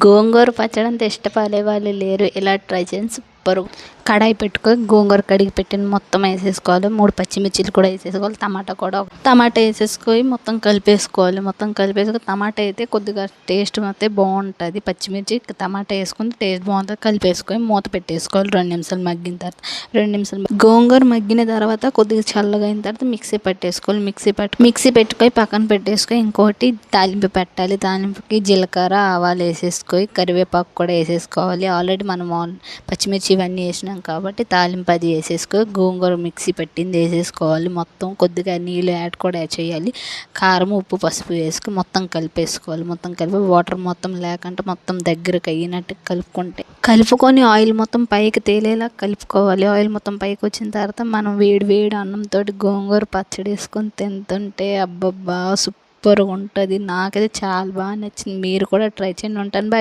గోంగూర పచ్చడి అంత ఇష్టపడే వాళ్ళు లేరు. ఇలా ట్రై చేయండి, సూపర్. కడాయి పెట్టుకొని గోంగూర కడిగి పెట్టిన మొత్తం వేసేసుకోవాలి. 3 పచ్చిమిర్చిలు కూడా వేసేసుకోవాలి. టమాటా వేసేసుకొని మొత్తం కలిపేసుకోవాలి. మొత్తం కలిపేసుకొని టమాటా అయితే కొద్దిగా టేస్ట్ అయితే బాగుంటుంది. పచ్చిమిర్చి టమాటా వేసుకుని టేస్ట్ బాగుంటుంది. కలిపేసుకొని మూత పెట్టేసుకోవాలి. 2 నిమిషాలు మగ్గిన తర్వాత 2 నిమిషాలు గోంగూర మగ్గిన తర్వాత కొద్దిగా చల్లగా అయిన తర్వాత మిక్సీ పట్టేసుకోవాలి. మిక్సీ పెట్టుకొని పక్కన పెట్టేసుకొని ఇంకోటి తాలింపు పెట్టాలి. తాలింపుకి జీలకర్ర ఆవాలు వేసేసుకొని కరివేపాకు కూడా వేసేసుకోవాలి. ఆల్రెడీ మనం పచ్చిమిర్చి ఇవన్నీ వేసినాం కాబట్టి తాలింపు అది వేసేసుకొని గోంగూర మిక్సీ పెట్టింది వేసేసుకోవాలి. మొత్తం కొద్దిగా నీళ్ళు యాడ్ చేయాలి. కారం ఉప్పు పసుపు వేసుకొని మొత్తం కలిపేసుకోవాలి. మొత్తం కలిపి వాటర్ మొత్తం లేకుండా మొత్తం దగ్గరకు అయినట్టు కలుపుకొని ఆయిల్ మొత్తం పైకి తేలేలా కలుపుకోవాలి. ఆయిల్ మొత్తం పైకి వచ్చిన తర్వాత మనం వేడి అన్నంతో గోంగూర పచ్చడి వేసుకొని తింటుంటే అబ్బబ్బా సూపర్గా ఉంటుంది. నాకైతే చాలా బాగా నచ్చింది. మీరు కూడా ట్రై చేయండి. ఉంటాను. బాయ్.